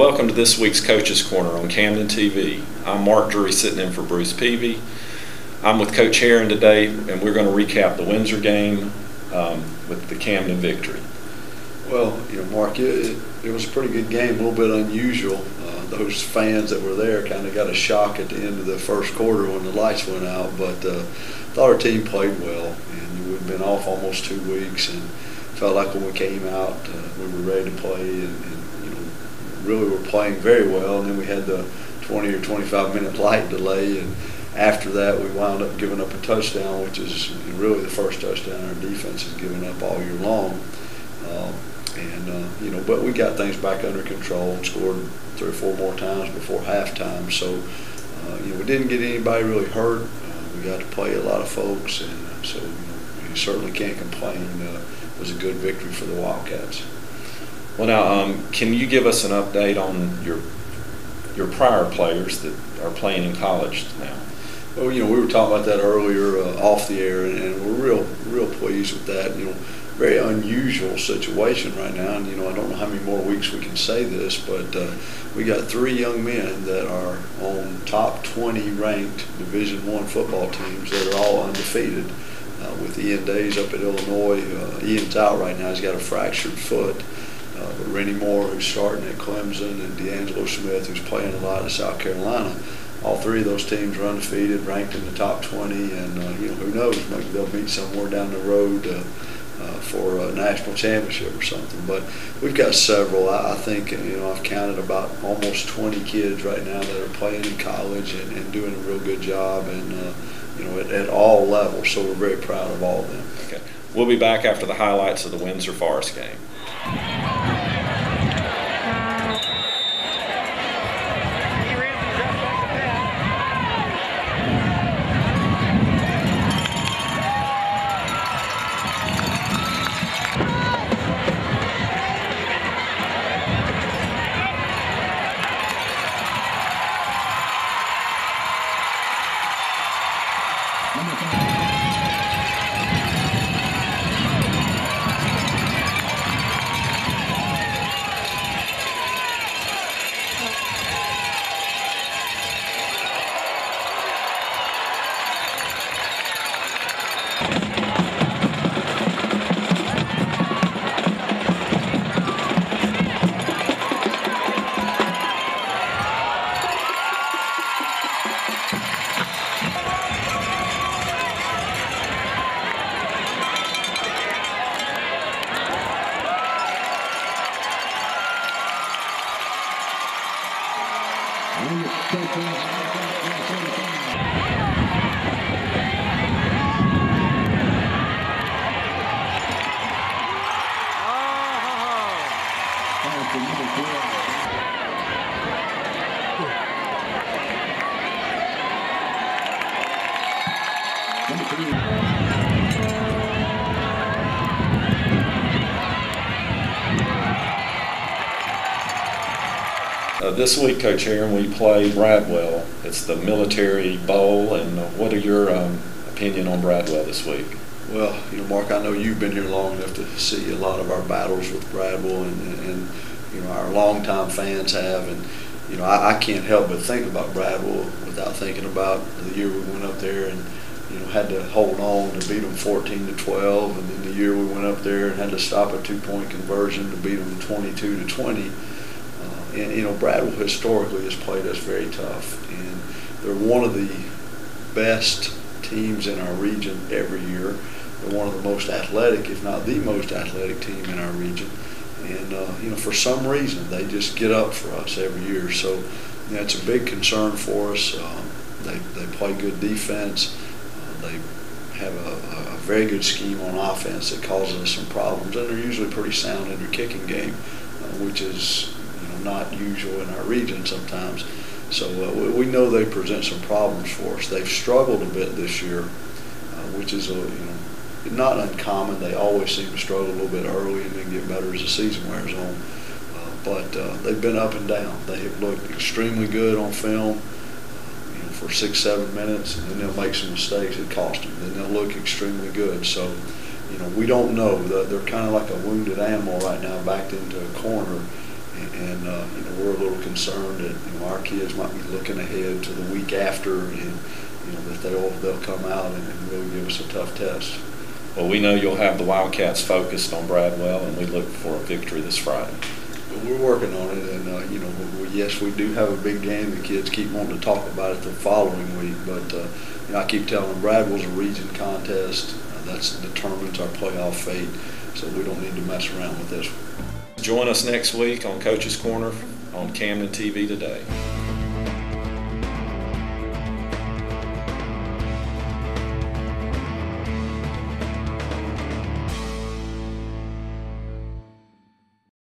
welcome to this week's Coach's Corner on Camden TV. I'm Mark Drury sitting in for Bruce Peavy. I'm with Coach Herron today, and we're going to recap the Windsor game with the Camden victory. Well, Mark, it was a pretty good game, a little bit unusual. Those fans that were there kind of got a shock at the end of the first quarter when the lights went out, but thought our team played well, and we'd been off almost 2 weeks, and felt like when we came out, we were ready to play, and really were playing very well. And then we had the 20 or 25 minute light delay, and after that we wound up giving up a touchdown, which is really the first touchdown our defense has given up all year long. But we got things back under control and scored 3 or 4 more times before halftime. So we didn't get anybody really hurt. We got to play a lot of folks, and so you certainly can't complain. It was a good victory for the Wildcats. Well, now, can you give us an update on your prior players that are playing in college now? Well, we were talking about that earlier off the air, and we're real pleased with that. Very unusual situation right now, and I don't know how many more weeks we can say this, but we got 3 young men that are on top 20 ranked Division I football teams that are all undefeated. With Ian Days up at Illinois, Ian's out right now; he's got a fractured foot. But Rennie Moore, who's starting at Clemson, and D'Angelo Smith, who's playing a lot at South Carolina, all 3 of those teams are undefeated, ranked in the top 20, and who knows, maybe they'll meet somewhere down the road for a national championship or something. But we've got several. I think I've counted about almost 20 kids right now that are playing in college and doing a real good job, and at all levels. So we're very proud of all of them. Okay, we'll be back after the highlights of the Windsor Forest game. This week, Coach Herron, we play Bradwell. It's the Military Bowl, and what are your opinion on Bradwell this week? Well, Mark, I know you've been here long enough to see a lot of our battles with Bradwell, and our longtime fans have, and I can't help but think about Bradwell without thinking about the year we went up there and had to hold on to beat them 14-12, and then the year we went up there and had to stop a 2-point conversion to beat them 22-20. And Bradwell historically has played us very tough, and they're one of the best teams in our region every year. They're one of the most athletic, if not the most athletic team in our region. And for some reason they just get up for us every year. So it's a big concern for us. They play good defense. They have a very good scheme on offense that causes us some problems, and they're usually pretty sound in their kicking game, which is not usual in our region sometimes. So we know they present some problems for us. They've struggled a bit this year, which is not uncommon. They always seem to struggle a little bit early and then get better as the season wears on. But they've been up and down. They have looked extremely good on film for 6-7 minutes, and then they'll make some mistakes that cost them. Then they'll look extremely good. So we don't know. They're kind of like a wounded animal right now, backed into a corner. And you know, we're a little concerned that, you know, our kids might be looking ahead to the week after, and you know, that they'll come out and really give us a tough test. Well, we know you'll have the Wildcats focused on Bradwell, and we look for a victory this Friday. But we're working on it, and you know, yes, we do have a big game. The kids keep wanting to talk about it the following week, but you know, I keep telling them Bradwell's a region contest. That determines our playoff fate, so we don't need to mess around with this one. Join us next week on Coach's Corner on Camden TV Today.